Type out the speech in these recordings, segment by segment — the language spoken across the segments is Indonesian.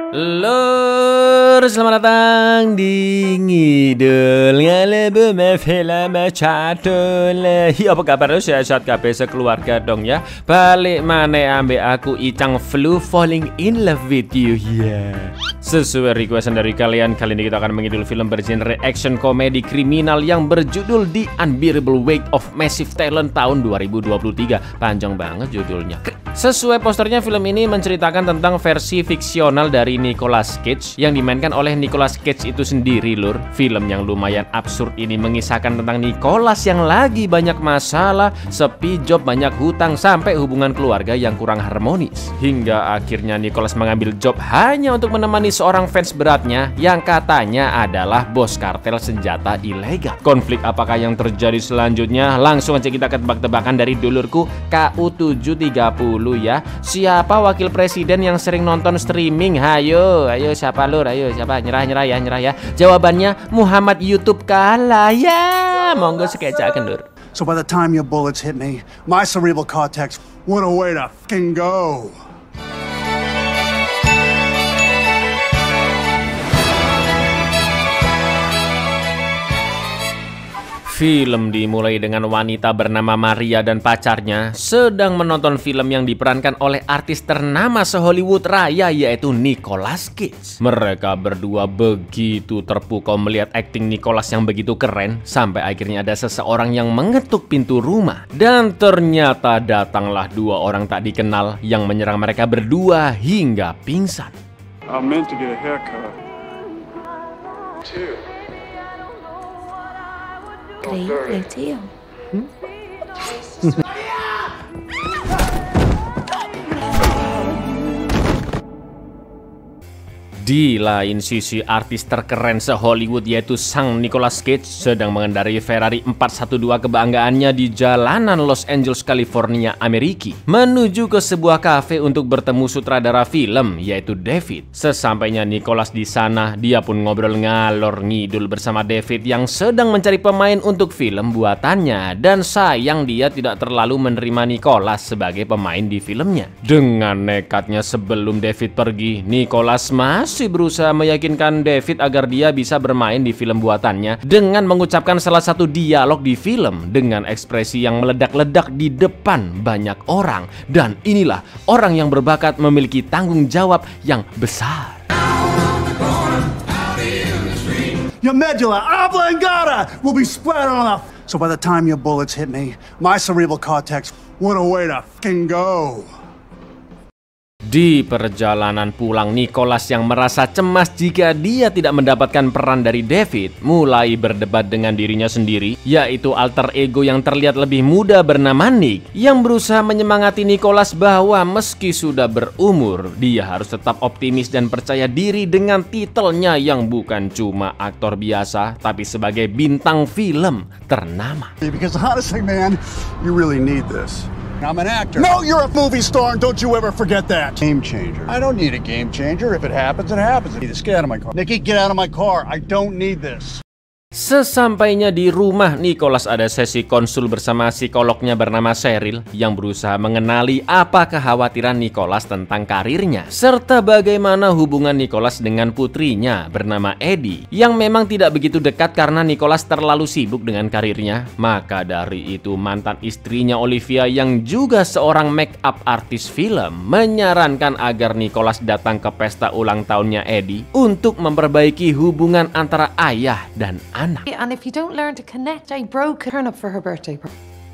Lur, selamat datang di Ngidul Ngalebu Film Catul. Apa kabar lu? Sehat kabeh sekeluarga dong ya. Balik maneh ambek aku Icang Flu falling in love with you ya. Sesuai requestan dari kalian, kali ini kita akan mengidul film bergenre action komedi kriminal yang berjudul The Unbearable Weight of Massive Talent tahun 2023. Panjang banget judulnya. Sesuai posternya, film ini menceritakan tentang versi fiksional dari Nicolas Cage yang dimainkan oleh Nicolas Cage itu sendiri, lur. Film yang lumayan absurd ini mengisahkan tentang Nicolas yang lagi banyak masalah, sepi job, banyak hutang, sampai hubungan keluarga yang kurang harmonis. Hingga akhirnya Nicolas mengambil job hanya untuk menemani seorang fans beratnya yang katanya adalah bos kartel senjata ilegal. Konflik apakah yang terjadi selanjutnya? Langsung aja kita ke tebak-tebakan dari dulurku KU730 ya. Siapa wakil presiden yang sering nonton streaming? Hayo, ayo siapa lur? Ayo siapa? Nyerah ya. Jawabannya Muhammad YouTube kalah ya. Monggo sekecaken lur. So by the time your bullets hit me, my cerebral cortex, what a way to fucking go. Film dimulai dengan wanita bernama Maria dan pacarnya sedang menonton film yang diperankan oleh artis ternama se-Hollywood raya, yaitu Nicolas Cage. Mereka berdua begitu terpukau melihat akting Nicolas yang begitu keren, sampai akhirnya ada seseorang yang mengetuk pintu rumah. Dan ternyata datanglah dua orang tak dikenal yang menyerang mereka berdua hingga pingsan. I meant to get a haircut. Increíble, tío. Di lain sisi, artis terkeren se-Hollywood yaitu sang Nicolas Cage sedang mengendarai Ferrari 412 kebanggaannya di jalanan Los Angeles, California, Amerika, menuju ke sebuah kafe untuk bertemu sutradara film yaitu David. Sesampainya Nicolas di sana, dia pun ngobrol ngalor ngidul bersama David yang sedang mencari pemain untuk film buatannya, dan sayang dia tidak terlalu menerima Nicolas sebagai pemain di filmnya. Dengan nekatnya sebelum David pergi, Nicolas masih berusaha meyakinkan David agar dia bisa bermain di film buatannya dengan mengucapkan salah satu dialog di film dengan ekspresi yang meledak-ledak di depan banyak orang. Dan inilah orang yang berbakat memiliki tanggung jawab yang besar. Your medulla oblongata will be spread on the... So by the time your bullets hit me, my cerebral cortex, what a way to fucking go. Di perjalanan pulang, Nicolas yang merasa cemas jika dia tidak mendapatkan peran dari David mulai berdebat dengan dirinya sendiri, yaitu alter ego yang terlihat lebih muda bernama Nick, yang berusaha menyemangati Nicolas bahwa meski sudah berumur, dia harus tetap optimis dan percaya diri dengan titelnya yang bukan cuma aktor biasa, tapi sebagai bintang film ternama. Because honestly, man, you really need this. I'm an actor. No, you're a movie star, and don't you ever forget that. Game changer. I don't need a game changer. If it happens, it happens. Just get out of my car. Nikki, get out of my car. I don't need this. Sesampainya di rumah, Nicolas ada sesi konsul bersama psikolognya bernama Cheryl yang berusaha mengenali apa kekhawatiran Nicolas tentang karirnya, serta bagaimana hubungan Nicolas dengan putrinya bernama Eddie yang memang tidak begitu dekat karena Nicolas terlalu sibuk dengan karirnya. Maka dari itu, mantan istrinya Olivia yang juga seorang make up artis film menyarankan agar Nicolas datang ke pesta ulang tahunnya Eddie untuk memperbaiki hubungan antara ayah dan anak. And if you don't learn to connect, I broke turn up for her birthday.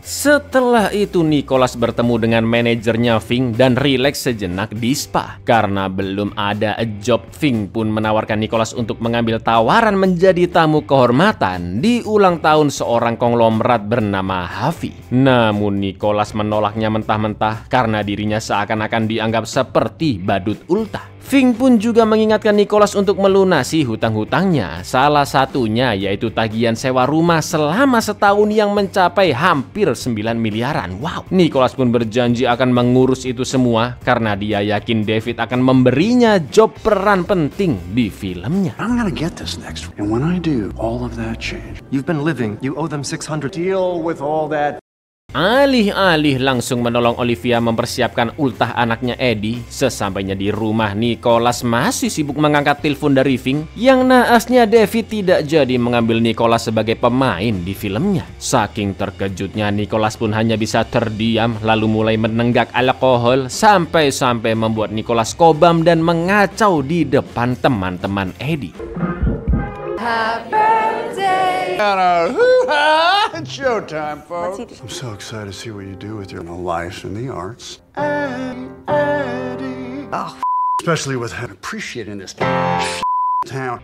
Setelah itu Nicolas bertemu dengan manajernya Ving dan rileks sejenak di spa. Karena belum ada job, Ving pun menawarkan Nicolas untuk mengambil tawaran menjadi tamu kehormatan di ulang tahun seorang konglomerat bernama Harvey. Namun Nicolas menolaknya mentah-mentah karena dirinya seakan-akan dianggap seperti badut ulta. Ving pun juga mengingatkan Nicolas untuk melunasi hutang-hutangnya. Salah satunya yaitu tagihan sewa rumah selama setahun yang mencapai hampir 9 miliaran. Wow. Nicolas pun berjanji akan mengurus itu semua karena dia yakin David akan memberinya job peran penting di filmnya. I'm gonna get this next. And when I do, all of that change. You've been living. You owe them 600. Deal with all that. Alih-alih langsung menolong Olivia mempersiapkan ultah anaknya Eddie, sesampainya di rumah Nicholas masih sibuk mengangkat telepon dari Ving. Yang naasnya David tidak jadi mengambil Nicholas sebagai pemain di filmnya. Saking terkejutnya Nicholas pun hanya bisa terdiam lalu mulai menenggak alkohol sampai-sampai membuat Nicholas kobam dan mengacau di depan teman-teman Eddie. Happy birthday! It's showtime, folks. I'm so excited to see what you do with your life and the arts. Eddie. Oh, especially with appreciating this town.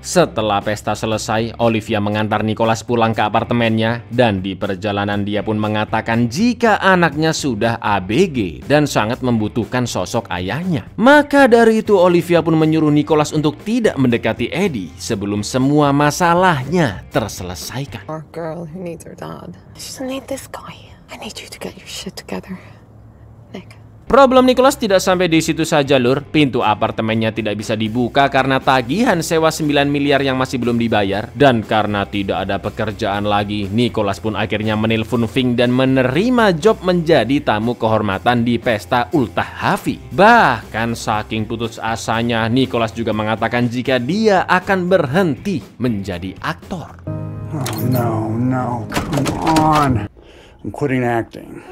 Setelah pesta selesai, Olivia mengantar Nicholas pulang ke apartemennya dan di perjalanan dia pun mengatakan jika anaknya sudah ABG dan sangat membutuhkan sosok ayahnya. Maka dari itu Olivia pun menyuruh Nicholas untuk tidak mendekati Eddie sebelum semua masalahnya terselesaikan. Our girl who needs her dad. She doesn't need this guy. I need you to get your shit together, Nick. Problem Nicholas tidak sampai di situ saja, Lur. Pintu apartemennya tidak bisa dibuka karena tagihan sewa 9 miliar yang masih belum dibayar. Dan karena tidak ada pekerjaan lagi, Nicholas pun akhirnya menelpon Ving dan menerima job menjadi tamu kehormatan di pesta ultah Harvey. Bahkan saking putus asanya, Nicholas juga mengatakan jika dia akan berhenti menjadi aktor. Oh, no, come on. I'm quitting acting.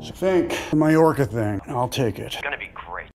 So think the Mallorca thing. I'll take it. It's gonna be great.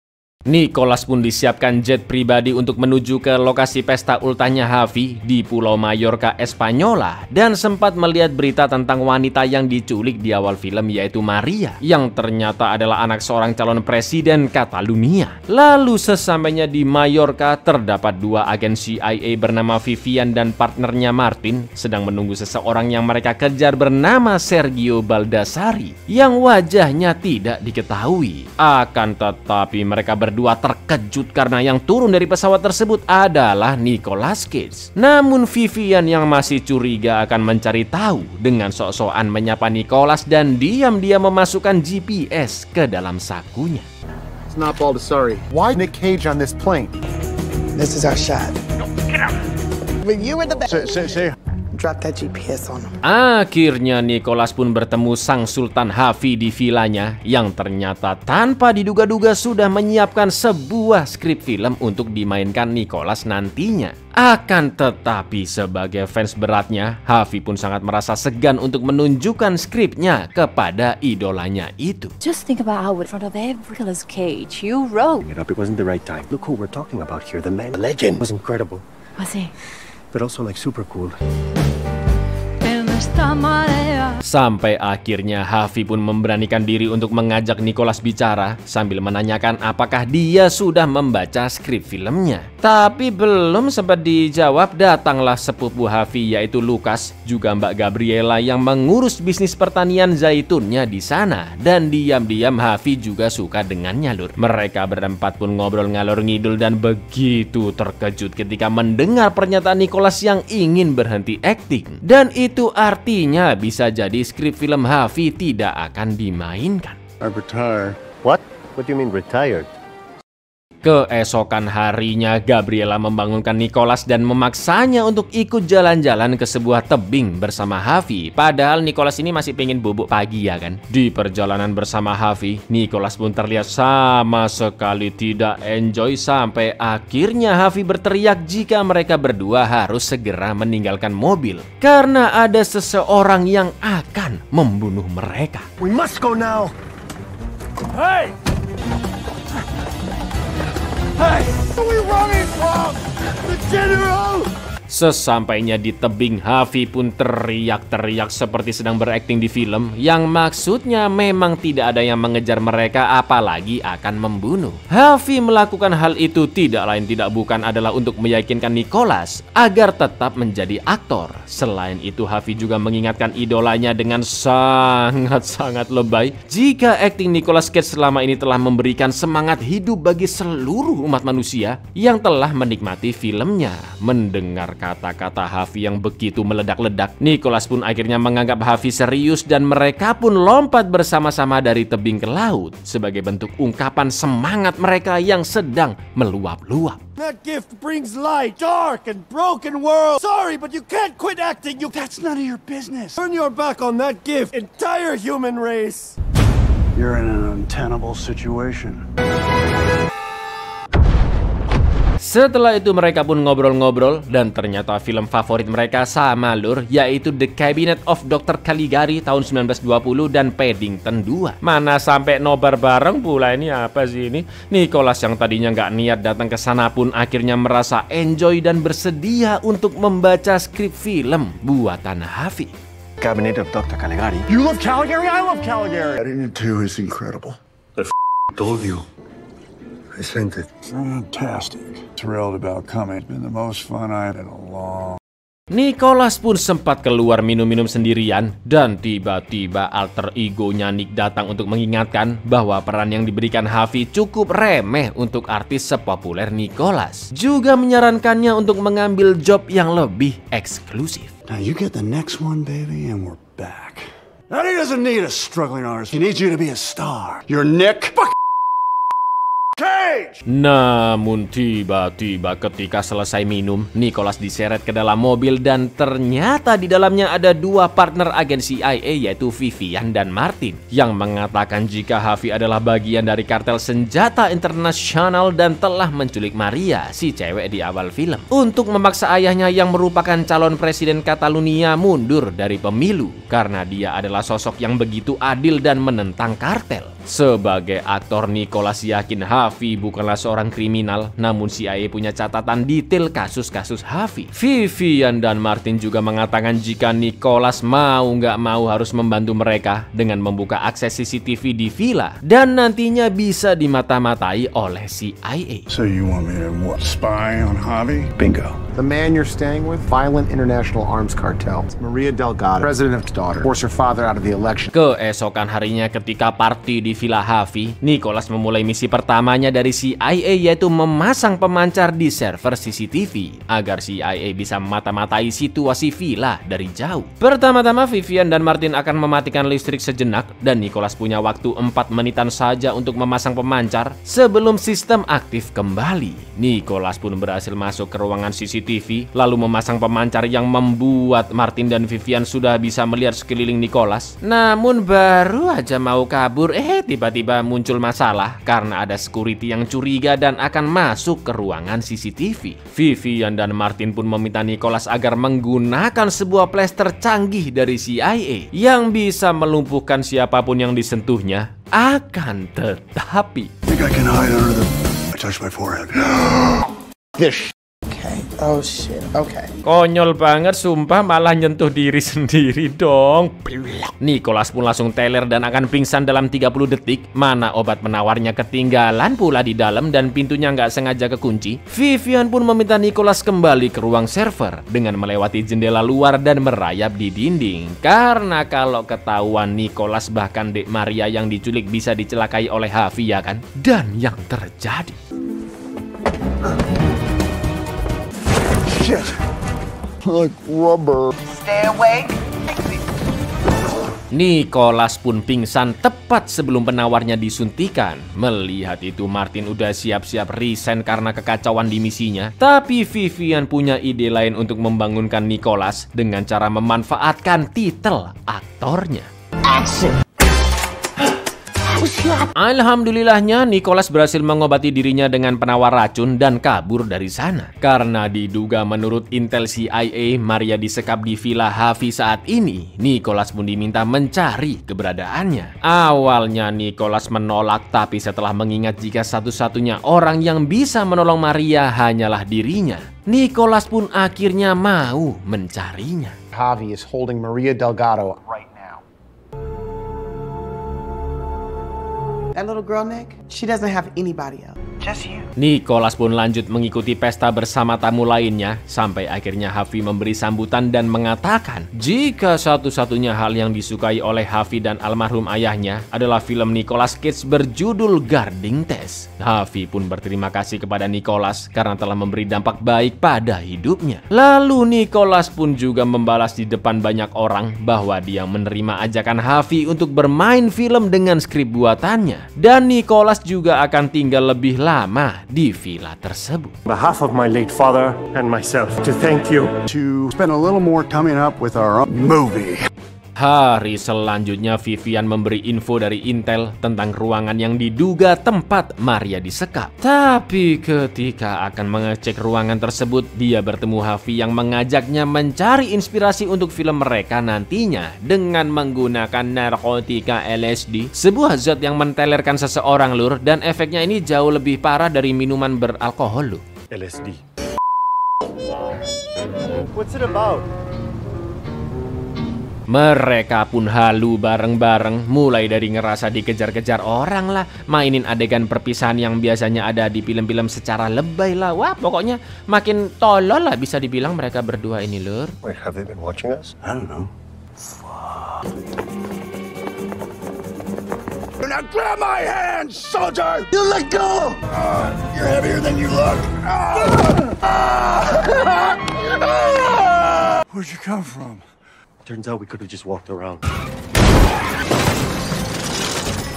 Nicholas pun disiapkan jet pribadi untuk menuju ke lokasi pesta ultahnya Harvey di Pulau Mallorca, Espanyola, dan sempat melihat berita tentang wanita yang diculik di awal film, yaitu Maria, yang ternyata adalah anak seorang calon presiden Catalunya. Lalu sesampainya di Mallorca, terdapat dua agen CIA bernama Vivian dan partnernya Martin sedang menunggu seseorang yang mereka kejar bernama Sergio Baldassari, yang wajahnya tidak diketahui. Akan tetapi mereka berdua terkejut karena yang turun dari pesawat tersebut adalah Nicolas Cage. Namun Vivian yang masih curiga akan mencari tahu dengan sok-sokan menyapa Nicolas dan diam-diam memasukkan GPS ke dalam sakunya. It's not Baldassari. Why Nick Cage on this plane? This is our shot. No, get out. But you were the best. Say. Drop that GPS on him. Akhirnya Nicholas pun bertemu sang Sultan Harvey di vilanya yang ternyata tanpa diduga-duga sudah menyiapkan sebuah skrip film untuk dimainkan Nicholas nantinya. Akan tetapi sebagai fans beratnya, Harvey pun sangat merasa segan untuk menunjukkan skripnya kepada idolanya itu. Just think about how in front of every Nicolas Cage you wrote. It wasn't the right time. Look who we're talking about here. The man, the legend, was incredible. Was he? But also like super cool. Sampai akhirnya Harvey pun memberanikan diri untuk mengajak Nicholas bicara sambil menanyakan apakah dia sudah membaca skrip filmnya. Tapi belum sempat dijawab, datanglah sepupu Harvey yaitu Lucas, juga Mbak Gabriela yang mengurus bisnis pertanian zaitunnya di sana. Dan diam-diam Harvey juga suka dengannya, Lur. Mereka berempat pun ngobrol ngalor ngidul dan begitu terkejut ketika mendengar pernyataan Nicholas yang ingin berhenti akting. Dan itu artinya bisa jadi skrip film Harvey tidak akan dimainkan. I retire. What? What do you mean retired? Keesokan harinya, Gabriela membangunkan Nicholas dan memaksanya untuk ikut jalan-jalan ke sebuah tebing bersama Harvey. Padahal Nicholas ini masih pengen bubuk pagi ya kan. Di perjalanan bersama Harvey, Nicholas pun terlihat sama sekali tidak enjoy sampai akhirnya Harvey berteriak jika mereka berdua harus segera meninggalkan mobil karena ada seseorang yang akan membunuh mereka. We must go now. Hey! Hey! Where are we running from? The general! Sesampainya di tebing, Harvey pun teriak-teriak seperti sedang berakting di film, yang maksudnya memang tidak ada yang mengejar mereka apalagi akan membunuh. Harvey melakukan hal itu tidak lain tidak bukan adalah untuk meyakinkan Nicholas agar tetap menjadi aktor. Selain itu, Harvey juga mengingatkan idolanya dengan sangat-sangat lebay jika akting Nicolas Cage selama ini telah memberikan semangat hidup bagi seluruh umat manusia yang telah menikmati filmnya. Mendengar mendengar kata-kata Harvey yang begitu meledak-ledak, Nicholas pun akhirnya menganggap Harvey serius dan mereka pun lompat bersama-sama dari tebing ke laut sebagai bentuk ungkapan semangat mereka yang sedang meluap-luap. That gift brings light, dark and broken world. Sorry, but you can't quit acting. That's none of your business. Turn your back on that gift, entire human race. You're in an untenable situation. Setelah itu mereka pun ngobrol-ngobrol dan ternyata film favorit mereka sama lur, yaitu The Cabinet of Dr. Caligari tahun 1920 dan Paddington 2. Mana sampai nobar bareng pula, ini apa sih ini? Nicholas yang tadinya nggak niat datang ke sana pun akhirnya merasa enjoy dan bersedia untuk membaca skrip film buatan Harvey. Cabinet of Dr. Caligari. You love Caligari? I love Caligari. Editing it too is incredible. I told you. I sent it. Fantastic. Thrilled about coming. It's been the most fun I've had in a long. Nicholas pun sempat keluar minum-minum sendirian dan tiba-tiba alter egonya Nick datang untuk mengingatkan bahwa peran yang diberikan Harvey cukup remeh untuk artis sepopuler Nicholas. Juga menyarankannya untuk mengambil job yang lebih eksklusif. Now you get the next one, baby, and we're back. Now he doesn't need a struggling artist. He needs you to be a star. You're Nick Cage! Namun tiba-tiba ketika selesai minum, Nicholas diseret ke dalam mobil dan ternyata di dalamnya ada dua partner agen CIA yaitu Vivian dan Martin yang mengatakan jika Harvey adalah bagian dari kartel senjata internasional dan telah menculik Maria, si cewek di awal film, untuk memaksa ayahnya yang merupakan calon presiden Catalunya mundur dari pemilu karena dia adalah sosok yang begitu adil dan menentang kartel. Sebagai aktor, Nicholas yakin Harvey bukanlah seorang kriminal, namun CIA punya catatan detail kasus-kasus Harvey. Vivian dan Martin juga mengatakan jika Nicholas mau nggak mau harus membantu mereka dengan membuka akses CCTV di villa dan nantinya bisa dimata-matai oleh CIA. So you want me to what, spy on Harvey? Bingo. The man you're staying with, violent international arms cartel. It's Maria Delgado, president's daughter. Force her father out of the election. Keesokan harinya ketika party di Villa Harvey, Nicholas memulai misi pertamanya dari CIA yaitu memasang pemancar di server CCTV agar CIA bisa mata-matai situasi villa dari jauh. Pertama-tama Vivian dan Martin akan mematikan listrik sejenak dan Nicholas punya waktu 4 menitan saja untuk memasang pemancar sebelum sistem aktif kembali. Nicholas pun berhasil masuk ke ruangan CCTV lalu memasang pemancar yang membuat Martin dan Vivian sudah bisa melihat sekeliling Nicholas. Namun baru aja mau kabur, tiba-tiba muncul masalah karena ada security yang curiga dan akan masuk ke ruangan CCTV. Vivian dan Martin pun meminta Nicholas agar menggunakan sebuah plaster canggih dari CIA yang bisa melumpuhkan siapapun yang disentuhnya. Akan tetapi, Think I can hide under the... I touched my forehead. This okay. Oh shit. Okay. konyol banget sumpah, malah nyentuh diri sendiri dong. Nicholas pun langsung teler dan akan pingsan dalam 30 detik. Mana obat penawarnya ketinggalan pula di dalam dan pintunya nggak sengaja kekunci. Vivian pun meminta Nicholas kembali ke ruang server dengan melewati jendela luar dan merayap di dinding. Karena kalau ketahuan Nicholas bahkan Dek Maria yang diculik bisa dicelakai oleh Harvey ya kan. Dan yang terjadi, Shit. Like rubber. Stay awake. Nicholas pun pingsan tepat sebelum penawarnya disuntikan. Melihat itu Martin udah siap-siap resign karena kekacauan di misinya. Tapi Vivian punya ide lain untuk membangunkan Nicholas dengan cara memanfaatkan titel aktornya. Action. Alhamdulillahnya Nicholas berhasil mengobati dirinya dengan penawar racun dan kabur dari sana. Karena diduga menurut intel CIA Maria disekap di Villa Harvey saat ini, Nicholas pun diminta mencari keberadaannya. Awalnya Nicholas menolak, tapi setelah mengingat jika satu-satunya orang yang bisa menolong Maria hanyalah dirinya, Nicholas pun akhirnya mau mencarinya. Harvey is holding Maria Delgado right now. That little girl, Nick, she doesn't have anybody else. Just you. Nicholas pun lanjut mengikuti pesta bersama tamu lainnya, sampai akhirnya Harvey memberi sambutan dan mengatakan jika satu-satunya hal yang disukai oleh Harvey dan almarhum ayahnya adalah film Nicolas Cage berjudul Guarding Tess. Harvey pun berterima kasih kepada Nicholas karena telah memberi dampak baik pada hidupnya. Lalu Nicholas pun juga membalas di depan banyak orang bahwa dia menerima ajakan Harvey untuk bermain film dengan skrip buatannya, dan Nicholas juga akan tinggal lebih lama di villa tersebut. On behalf of my late father and myself, to thank you. To spend a little more coming up with our own movie. Hari selanjutnya Vivian memberi info dari Intel tentang ruangan yang diduga tempat Maria disekap. Tapi ketika akan mengecek ruangan tersebut, dia bertemu Harvey yang mengajaknya mencari inspirasi untuk film mereka nantinya dengan menggunakan narkotika LSD, sebuah zat yang mentelerkan seseorang lur, dan efeknya ini jauh lebih parah dari minuman beralkohol lur. LSD. What's it about? Mereka pun halu bareng-bareng, mulai dari ngerasa dikejar-kejar orang lah, mainin adegan perpisahan yang biasanya ada di film-film secara lebay lah. Wah, pokoknya makin tolol lah bisa dibilang mereka berdua ini lur. Wait, have they been watching us? I don't know. Now grab my hand, soldier! You let go! You're heavier than you look. Where'd you come from? Turns out we could have just walked around.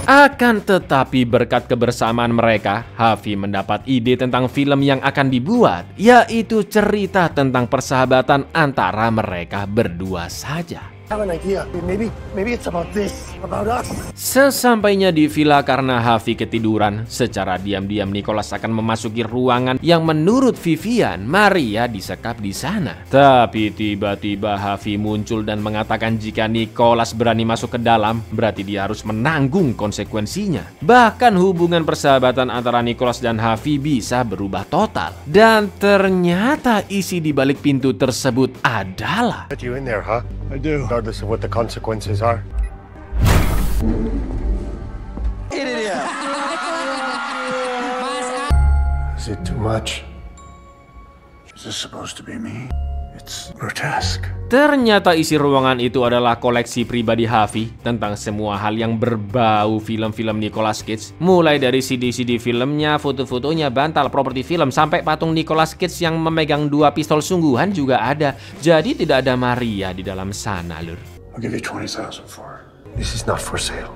Akan tetapi berkat kebersamaan mereka, Harvey mendapat ide tentang film yang akan dibuat, yaitu cerita tentang persahabatan antara mereka berdua saja. I have an idea. Maybe it's about this, about us. Sesampainya di villa karena Harvey ketiduran, secara diam-diam Nicholas akan memasuki ruangan yang menurut Vivian, Maria disekap di sana. Tapi tiba-tiba Harvey muncul dan mengatakan jika Nicholas berani masuk ke dalam, berarti dia harus menanggung konsekuensinya. Bahkan hubungan persahabatan antara Nicholas dan Harvey bisa berubah total. Dan ternyata isi di balik pintu tersebut adalah... Let you in there, huh? I do. Regardless of what the consequences are. Is it too much? Is this supposed to be me? It's grotesque. Ternyata isi ruangan itu adalah koleksi pribadi Harvey tentang semua hal yang berbau film-film Nicolas Cage. Mulai dari CD-CD filmnya, foto-fotonya, bantal, properti film, sampai patung Nicolas Cage yang memegang 2 pistol sungguhan juga ada. Jadi tidak ada Maria di dalam sana lur. I'll give you 20,000 for it. This is not for sale.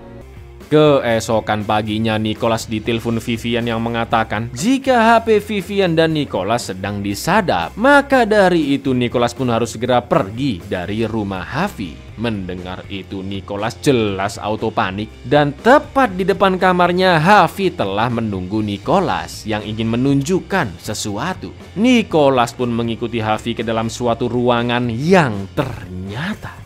Keesokan paginya Nicholas ditelepon Vivian yang mengatakan jika HP Vivian dan Nicholas sedang disadap. Maka dari itu Nicholas pun harus segera pergi dari rumah Harvey. Mendengar itu Nicholas jelas auto panik, dan tepat di depan kamarnya Harvey telah menunggu Nicholas yang ingin menunjukkan sesuatu. Nicholas pun mengikuti Harvey ke dalam suatu ruangan yang ternyata...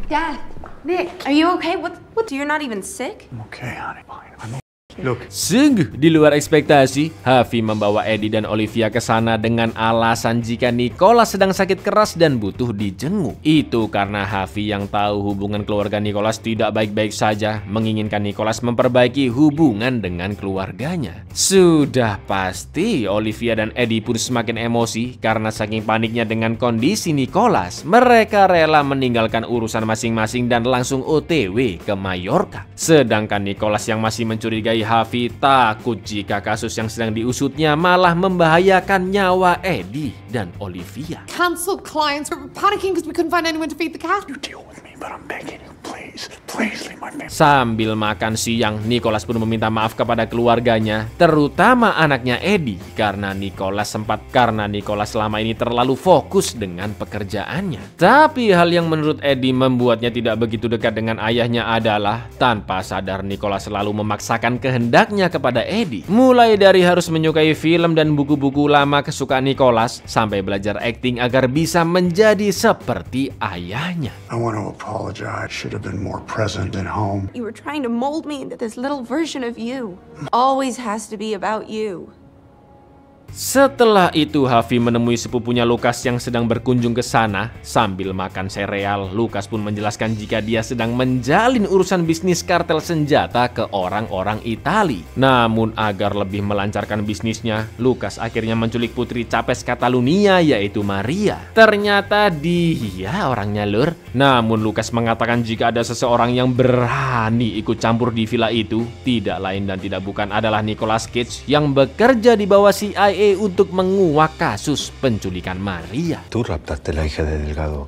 Dad, Nick, are you okay? What? You're not even sick? I'm okay, honey. Fine. I'm okay. Look, Sungguh di luar ekspektasi, Harvey membawa Eddie dan Olivia ke sana dengan alasan jika Nicholas sedang sakit keras dan butuh dijenguk. Itu karena Harvey yang tahu hubungan keluarga Nicholas tidak baik-baik saja, menginginkan Nicholas memperbaiki hubungan dengan keluarganya. Sudah pasti Olivia dan Eddie pun semakin emosi karena saking paniknya dengan kondisi Nicholas. Mereka rela meninggalkan urusan masing-masing dan langsung OTW ke Mallorca. Sedangkan Nicholas yang masih mencurigai Harvey takut jika kasus yang sedang diusutnya malah membahayakan nyawa Eddie dan Olivia. Cancelled clients. We're panicking because we couldn't find anyone to feed the cat. You deal with me, but I'm begging you, please. Please leave my family. Sambil makan siang, Nicholas pun meminta maaf kepada keluarganya, terutama anaknya Eddie, karena Nicholas selama ini terlalu fokus dengan pekerjaannya. Tapi hal yang menurut Eddie membuatnya tidak begitu dekat dengan ayahnya adalah tanpa sadar Nicholas selalu memaksakan kehendaknya kepada Eddie. Mulai dari harus menyukai film dan buku-buku lama kesukaan Nicholas, sampai belajar akting agar bisa menjadi seperti ayahnya. I want to apologize. Should have been more present at home. You were trying to mold me into this little version of you. Always has to be about you. Setelah itu Harvey menemui sepupunya Lucas yang sedang berkunjung ke sana. Sambil makan sereal, Lucas pun menjelaskan jika dia sedang menjalin urusan bisnis kartel senjata ke orang-orang Itali. Namun agar lebih melancarkan bisnisnya, Lucas akhirnya menculik putri Capes Catalunya yaitu Maria. Ternyata dia orangnya lur. Namun Lucas mengatakan jika ada seseorang yang berani ikut campur di villa itu, tidak lain dan tidak bukan adalah Nicolas Cage yang bekerja di bawah CIA untuk menguak kasus penculikan Maria. Tú raptaste la hija de Delgado.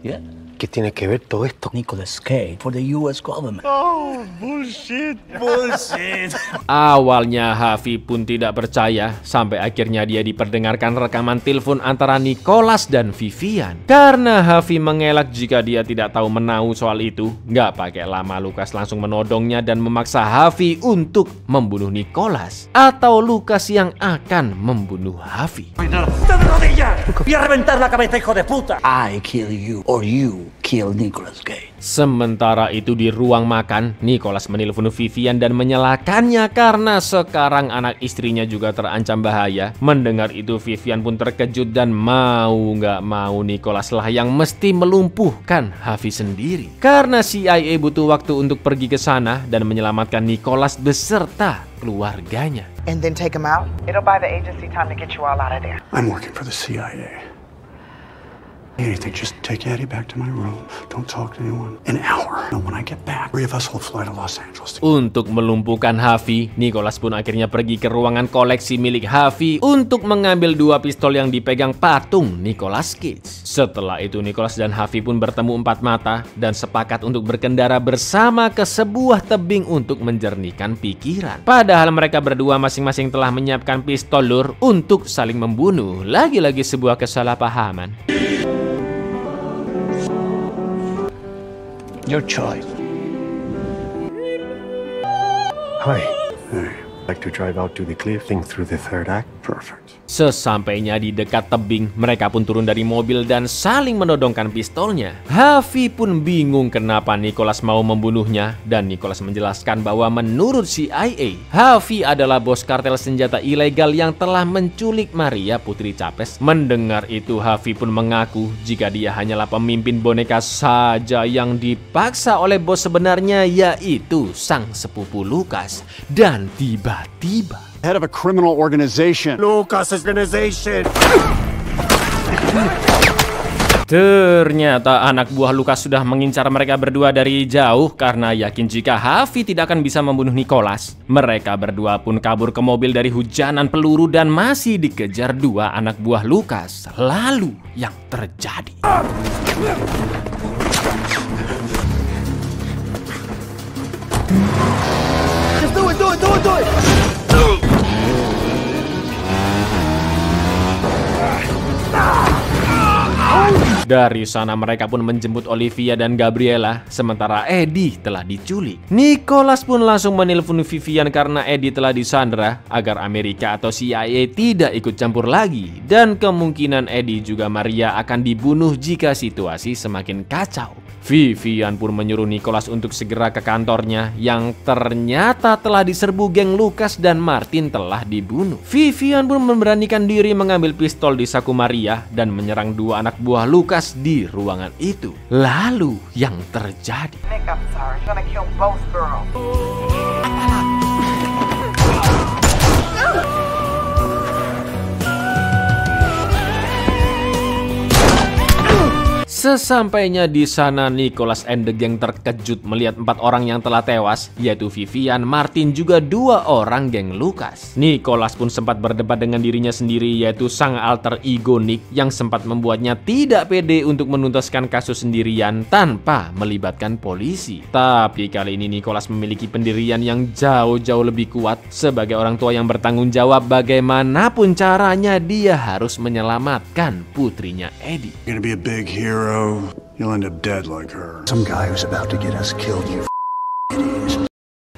Yeah. ¿Qué tiene que ver todo esto? Nicolas Cage for the U.S. government. Oh, bullshit. Bullshit. Awalnya Harvey pun tidak percaya, sampai akhirnya dia diperdengarkan rekaman telepon antara Nicolas dan Vivian. Karena Harvey mengelak jika dia tidak tahu menahu soal itu, nggak pakai lama Lucas langsung menodongnya dan memaksa Harvey untuk membunuh Nicolas. Atau Lucas yang akan membunuh Harvey. Voy a reventar la cabeza, hijo de puta. I kill you or you kill Nicolas Cage. Sementara itu di ruang makan, Nicolas menelpon Vivian dan menyalakannya karena sekarang anak istrinya juga terancam bahaya. Mendengar itu Vivian pun terkejut dan mau nggak mau Nicolas lah yang mesti melumpuhkan Harvey sendiri. Karena CIA butuh waktu untuk pergi ke sana dan menyelamatkan Nicolas beserta keluarganya. And then take him out? It'll buy the agency time to get you all out of there. I'm working for the CIA. Anything, just take Eddie back to my room. Don't talk to anyone. An hour. And when I get back, 3 of us will fly to Los Angeles. Untuk melumpuhkan Harvey, Nicolas pun akhirnya pergi ke ruangan koleksi milik Harvey untuk mengambil 2 pistol yang dipegang patung Nicolas Cage. Setelah itu Nicolas dan Harvey pun bertemu 4 mata dan sepakat untuk berkendara bersama ke sebuah tebing untuk menjernihkan pikiran. Padahal mereka berdua masing-masing telah menyiapkan pistol lur untuk saling membunuh. Lagi-lagi sebuah kesalahpahaman. Your choice. Hi. Hey. Like to drive out to the cliff, think through the third act? Perfect. Sesampainya di dekat tebing, mereka pun turun dari mobil dan saling menodongkan pistolnya. Harvey pun bingung kenapa Nicolas mau membunuhnya dan Nicolas menjelaskan bahwa menurut CIA, Harvey adalah bos kartel senjata ilegal yang telah menculik Maria putri Capes. Mendengar itu Harvey pun mengaku jika dia hanyalah pemimpin boneka saja yang dipaksa oleh bos sebenarnya yaitu sang sepupu Lucas. Dan tiba-tiba Head of a criminal organization. Lucas organization. Ternyata anak buah Lucas sudah mengincar mereka berdua dari jauh karena yakin jika Harvey tidak akan bisa membunuh Nicolas. Mereka berdua pun kabur ke mobil dari hujanan peluru dan masih dikejar 2 anak buah Lucas. Lalu yang terjadi. Just do it, do it, do it, do it. Dari sana mereka pun menjemput Olivia dan Gabriela, sementara Eddie telah diculik. Nicolas pun langsung menelpon Vivian karena Eddie telah disandra agar Amerika atau CIA tidak ikut campur lagi. Dan kemungkinan Eddie juga Maria akan dibunuh jika situasi semakin kacau. Vivian pun menyuruh Nicolas untuk segera ke kantornya yang ternyata telah diserbu geng Lucas dan Martin telah dibunuh. Vivian pun memberanikan diri mengambil pistol di saku Maria dan menyerang 2 anak buah Lucas di ruangan itu. Lalu yang terjadi. Nick, I'm sorry. You're gonna kill both girls. Sesampainya di sana, Nicolas and the gang terkejut melihat 4 orang yang telah tewas, yaitu Vivian, Martin, juga 2 orang geng Lucas. Nicolas pun sempat berdebat dengan dirinya sendiri, yaitu sang alter ego Nick yang sempat membuatnya tidak pede untuk menuntaskan kasus sendirian tanpa melibatkan polisi. Tapi kali ini Nicolas memiliki pendirian yang jauh-jauh lebih kuat. Sebagai orang tua yang bertanggung jawab, bagaimanapun caranya dia harus menyelamatkan putrinya Eddie. You're gonna be a big hero. You'll end up dead like her. Some guy who's about to get us killed, you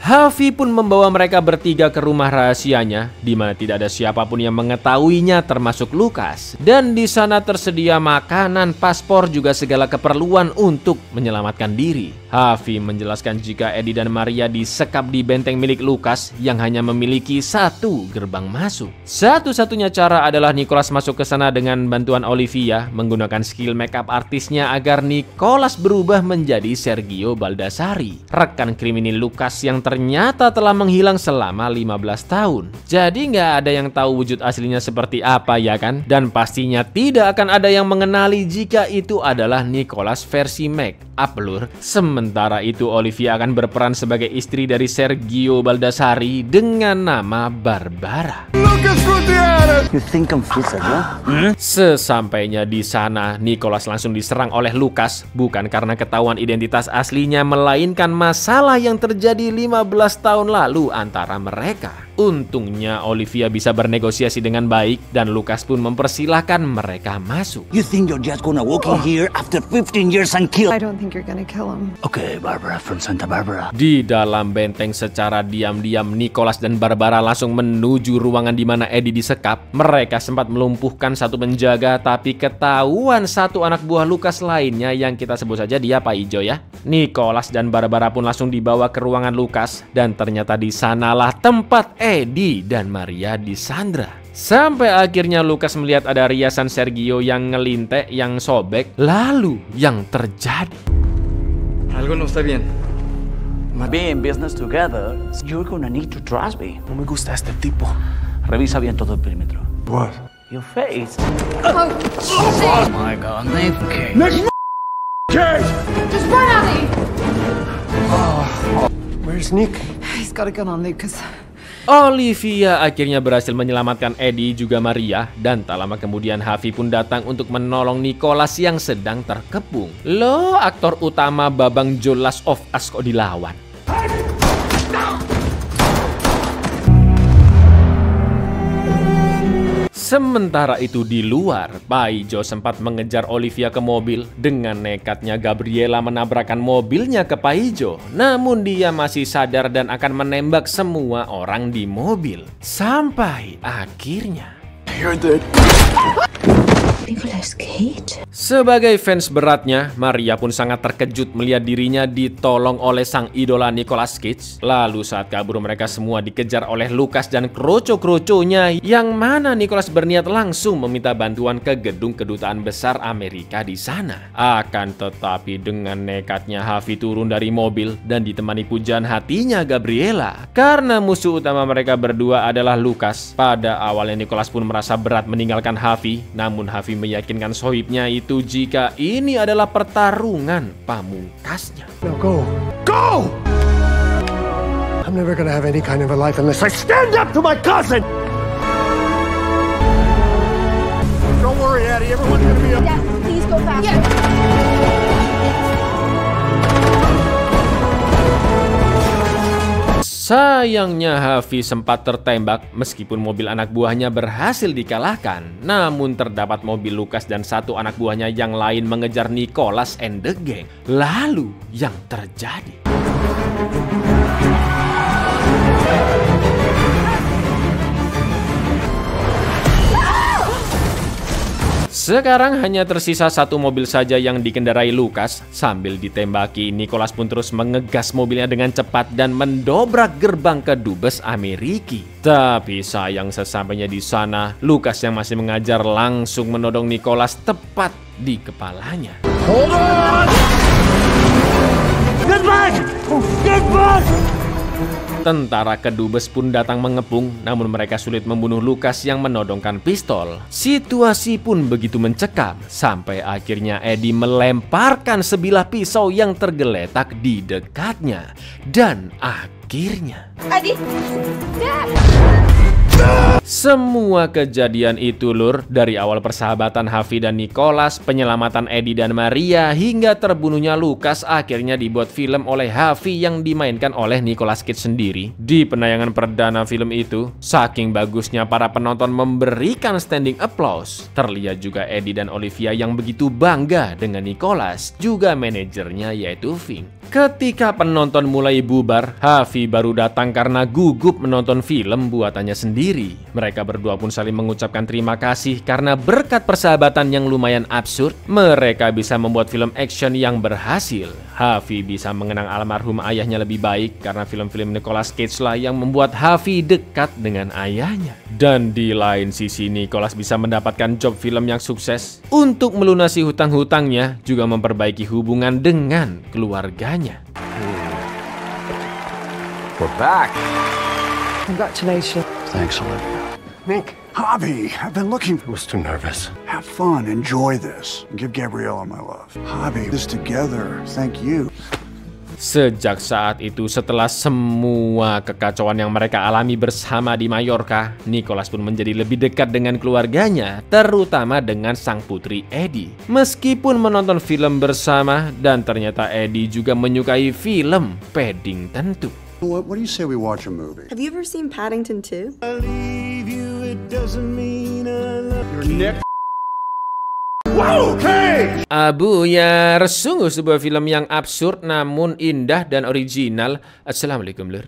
Harvey pun membawa mereka bertiga ke rumah rahasianya, di mana tidak ada siapapun yang mengetahuinya termasuk Lucas. Dan di sana tersedia makanan, paspor, juga segala keperluan untuk menyelamatkan diri. Harvey menjelaskan jika Eddie dan Maria disekap di benteng milik Lucas yang hanya memiliki satu gerbang masuk. Satu-satunya cara adalah Nicholas masuk ke sana dengan bantuan Olivia menggunakan skill makeup artisnya agar Nicholas berubah menjadi Sergio Baldassari, rekan kriminal Lucas yang ternyata telah menghilang selama 15 tahun. Jadi nggak ada yang tahu wujud aslinya seperti apa, ya kan? Dan pastinya tidak akan ada yang mengenali jika itu adalah Nicholas versi make up, lur. Sementara itu Olivia akan berperan sebagai istri dari Sergio Baldassari dengan nama Barbara. You think I'm fit, Sesampainya di sana, Nicholas langsung diserang oleh Lucas, bukan karena ketahuan identitas aslinya, melainkan masalah yang terjadi 15 tahun lalu antara mereka. Untungnya Olivia bisa bernegosiasi dengan baik dan Lucas pun mempersilahkan mereka masuk. You think you're just gonna walk in here after 15 years and kill? I don't think you're gonna kill him. Okay, Barbara from Santa Barbara. Di dalam benteng secara diam-diam, Nicholas dan Barbara langsung menuju ruangan di mana Eddie disekap. Mereka sempat melumpuhkan satu penjaga, tapi ketahuan satu anak buah Lucas lainnya yang kita sebut saja dia Pak Ijo ya. Nicholas dan Barbara pun langsung dibawa ke ruangan Lucas dan ternyata di sanalah tempat Eddie dan Maria disandra. Sampai akhirnya Lucas melihat ada riasan Sergio yang ngelintek, yang sobek. Lalu yang terjadi, algo no está bien. Being business together, you're gonna need to trust me. No me gusta este tipo. Revisa bien todo el perímetro. What? Your face. Oh, Oh my God, Nick. Nick, Cage! just run, Ellie! Where's Nick? He's got a gun on Lucas. Olivia akhirnya berhasil menyelamatkan Eddie juga Maria, dan tak lama kemudian Harvey pun datang untuk menolong Nicholas yang sedang terkepung. Loh, aktor utama Babang Joe Last of Us kok dilawan? Sementara itu di luar, Paijo sempat mengejar Olivia ke mobil. Dengan nekatnya Gabriela menabrakkan mobilnya ke Paijo. Namun dia masih sadar dan akan menembak semua orang di mobil. Sampai akhirnya You're dead. Nicholas Cage? sebagai fans beratnya, Maria pun sangat terkejut melihat dirinya ditolong oleh sang idola Nicholas Cage. Lalu saat kabur mereka semua dikejar oleh Lucas dan kroco-kroconya, yang mana Nicholas berniat langsung meminta bantuan ke gedung kedutaan besar Amerika di sana. Akan tetapi dengan nekatnya Harvey turun dari mobil dan ditemani pujian hatinya Gabriela. Karena musuh utama mereka berdua adalah Lucas. Pada awalnya Nicholas pun merasa berat meninggalkan Harvey, namun Harvey meyakinkan sohibnya itu jika ini adalah pertarungan pamungkasnya. Now go. Go! I'm never gonna have any kind of a life unless I stand up to my cousin! Don't worry, Addie. Everyone's gonna be up. Dad, please go faster. Sayangnya Harvey sempat tertembak meskipun mobil anak buahnya berhasil dikalahkan. Namun terdapat mobil Lucas dan satu anak buahnya yang lain mengejar Nicholas and the gang. Lalu yang terjadi, sekarang hanya tersisa satu mobil saja yang dikendarai Lucas. Sambil ditembaki, Nicholas pun terus mengegas mobilnya dengan cepat dan mendobrak gerbang ke Dubes Amerika. Tapi sayang sesampainya di sana, Lucas yang masih mengajar langsung menodong Nicholas tepat di kepalanya. Hold on! Get back! Get back! Tentara kedubes pun datang mengepung, namun mereka sulit membunuh Lucas yang menodongkan pistol. Situasi pun begitu mencekam, sampai akhirnya Eddie melemparkan sebilah pisau yang tergeletak di dekatnya. Dan akhirnya Eddie! Dad! semua kejadian itu, lur, dari awal persahabatan Harvey dan Nicholas, penyelamatan Eddie dan Maria, hingga terbunuhnya Lucas, akhirnya dibuat film oleh Harvey yang dimainkan oleh Nicholas Cage sendiri. Di penayangan perdana film itu, saking bagusnya para penonton memberikan standing applause. Terlihat juga Eddie dan Olivia yang begitu bangga dengan Nicholas, juga manajernya yaitu Ving. Ketika penonton mulai bubar, Harvey baru datang karena gugup menonton film buatannya sendiri. Mereka berdua pun saling mengucapkan terima kasih karena berkat persahabatan yang lumayan absurd, mereka bisa membuat film action yang berhasil. Harvey bisa mengenang almarhum ayahnya lebih baik karena film-film Nicolas Cage lah yang membuat Harvey dekat dengan ayahnya. Dan di lain sisi, Nicolas bisa mendapatkan job film yang sukses untuk melunasi hutang-hutangnya, juga memperbaiki hubungan dengan keluarganya. We're back. Congratulations. Thanks, Olivia. Nick, Javi, I've been looking. I was too nervous. Have fun, enjoy this, and give Gabriella my love. Javi, this together. Thank you. Sejak saat itu, setelah semua kekacauan yang mereka alami bersama di Mallorca, Nicolas pun menjadi lebih dekat dengan keluarganya, terutama dengan sang putri Eddie. Meskipun menonton film bersama, dan ternyata Eddie juga menyukai film Paddington 2. What do you say we watch a movie? Have you ever seen Paddington 2? Your Nick. Wow, okay! Abuyar, sungguh sebuah film yang absurd namun indah dan original. Assalamualaikum lur.